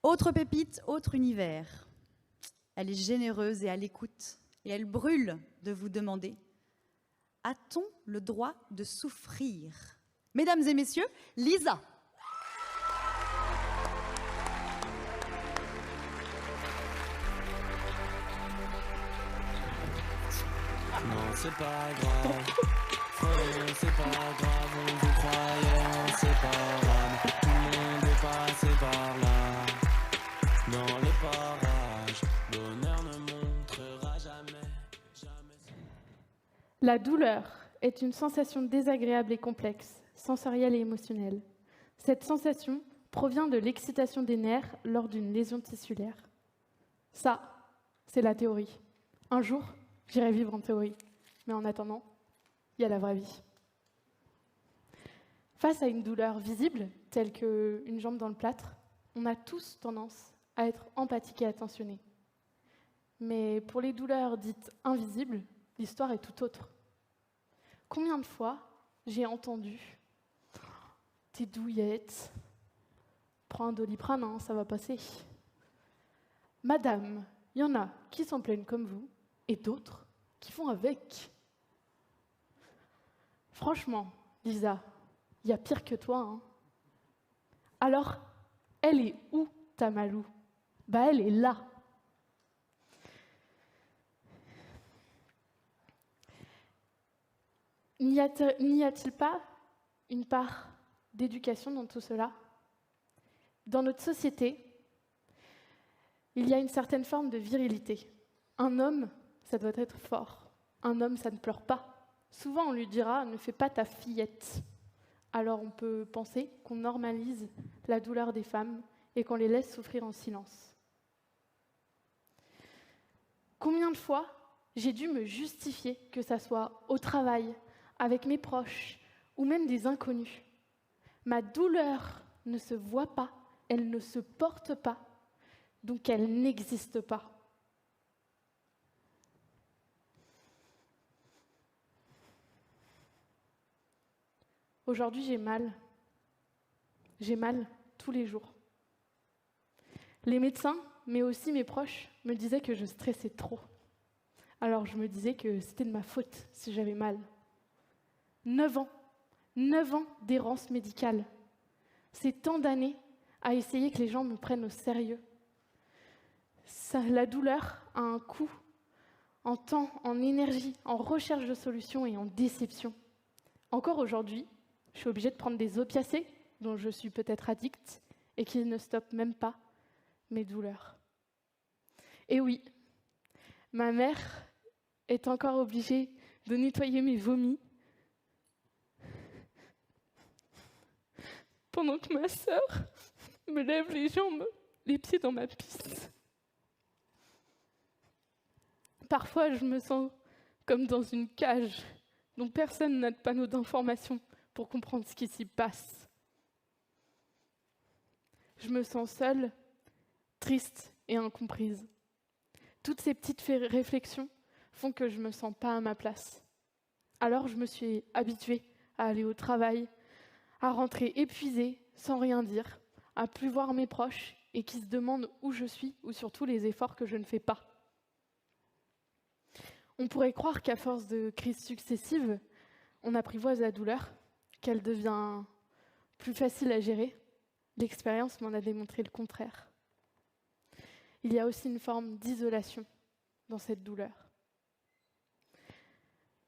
Autre pépite, autre univers. Elle est généreuse et à l'écoute, et elle brûle de vous demander: a-t-on le droit de souffrir? Mesdames et messieurs, Lisa. Non, c'est pas grave. Frérot, c'est pas grave. On vous croyait inséparable. Tout le monde est passé par là. Dans les parages, l'honneur ne montrera jamais. La douleur est une sensation désagréable et complexe, sensorielle et émotionnelle. Cette sensation provient de l'excitation des nerfs lors d'une lésion tissulaire. Ça, c'est la théorie. Un jour, j'irai vivre en théorie. Mais en attendant, il y a la vraie vie. Face à une douleur visible, telle qu'une jambe dans le plâtre, on a tous tendance à être empathique et attentionné. Mais pour les douleurs dites invisibles, l'histoire est tout autre. Combien de fois j'ai entendu « T'es douillette, prends un Doliprane, hein, ça va passer ». Madame, il y en a qui s'en plaignent comme vous, et d'autres qui font avec. Franchement, Lisa, il y a pire que toi. Hein. Alors, elle est où, ta Malou? Bah, elle est là. N'y a-t-il pas une part d'éducation dans tout cela? Dans notre société, il y a une certaine forme de virilité. Un homme, ça doit être fort. Un homme, ça ne pleure pas. Souvent, on lui dira « ne fais pas ta fillette ». Alors on peut penser qu'on normalise la douleur des femmes et qu'on les laisse souffrir en silence. Combien de fois j'ai dû me justifier, que ça soit au travail, avec mes proches ou même des inconnus. Ma douleur ne se voit pas, elle ne se porte pas, donc elle n'existe pas. Aujourd'hui, j'ai mal. J'ai mal tous les jours. Les médecins, mais aussi mes proches, me disaient que je stressais trop. Alors je me disais que c'était de ma faute si j'avais mal. 9 ans d'errance médicale. C'est tant d'années à essayer que les gens me prennent au sérieux. La douleur a un coût en temps, en énergie, en recherche de solutions et en déception. Encore aujourd'hui, je suis obligée de prendre des opiacés, dont je suis peut-être addict, et qui ne stoppent même pas mes douleurs. Et oui, ma mère est encore obligée de nettoyer mes vomis pendant que ma sœur me lève les jambes, les pieds dans ma pisse. Parfois, je me sens comme dans une cage dont personne n'a de panneau d'information pour comprendre ce qui s'y passe. Je me sens seule, triste et incomprise. Toutes ces petites réflexions font que je ne me sens pas à ma place. Alors je me suis habituée à aller au travail, à rentrer épuisée, sans rien dire, à plus voir mes proches et qui se demandent où je suis ou surtout les efforts que je ne fais pas. On pourrait croire qu'à force de crises successives, on apprivoise la douleur, qu'elle devient plus facile à gérer. L'expérience m'en a démontré le contraire. Il y a aussi une forme d'isolation dans cette douleur.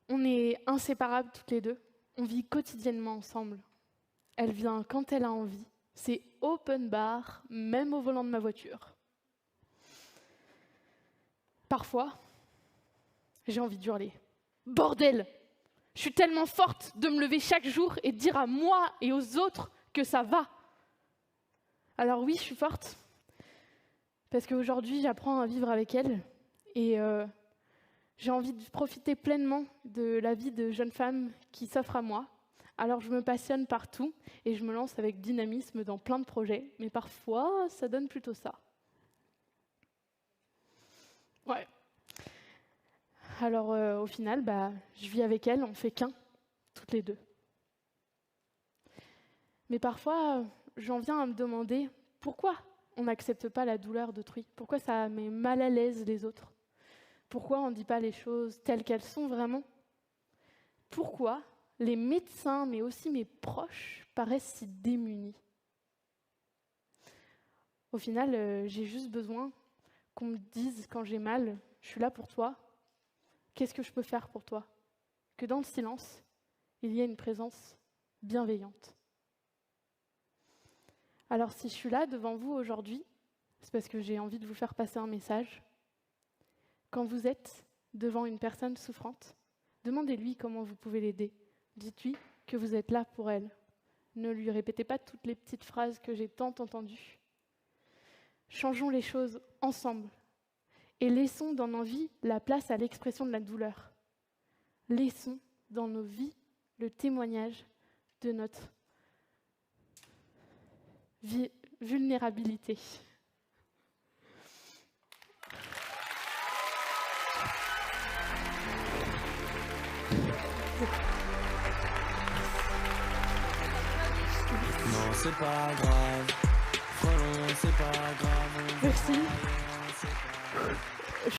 On est inséparables toutes les deux, on vit quotidiennement ensemble. Elle vient quand elle a envie, c'est open bar, même au volant de ma voiture. Parfois, j'ai envie d'hurler. Bordel! Je suis tellement forte de me lever chaque jour et de dire à moi et aux autres que ça va. Alors oui, je suis forte, parce qu'aujourd'hui, j'apprends à vivre avec elle et j'ai envie de profiter pleinement de la vie de jeune femme qui s'offre à moi. Alors je me passionne partout et je me lance avec dynamisme dans plein de projets, mais parfois, ça donne plutôt ça. Ouais. Alors au final, je vis avec elle, on fait qu'un, toutes les deux. Mais parfois, j'en viens à me demander pourquoi on n'accepte pas la douleur d'autrui? Pourquoi ça met mal à l'aise les autres? Pourquoi on ne dit pas les choses telles qu'elles sont vraiment? Pourquoi les médecins, mais aussi mes proches, paraissent si démunis? Au final, j'ai juste besoin qu'on me dise quand j'ai mal, je suis là pour toi, qu'est-ce que je peux faire pour toi? Que dans le silence, il y ait une présence bienveillante. Alors si je suis là devant vous aujourd'hui, c'est parce que j'ai envie de vous faire passer un message. Quand vous êtes devant une personne souffrante, demandez-lui comment vous pouvez l'aider. Dites-lui que vous êtes là pour elle. Ne lui répétez pas toutes les petites phrases que j'ai tant entendues. Changeons les choses ensemble et laissons dans nos vies la place à l'expression de la douleur. Laissons dans nos vies le témoignage de notre vulnérabilité. Non, c'est pas grave.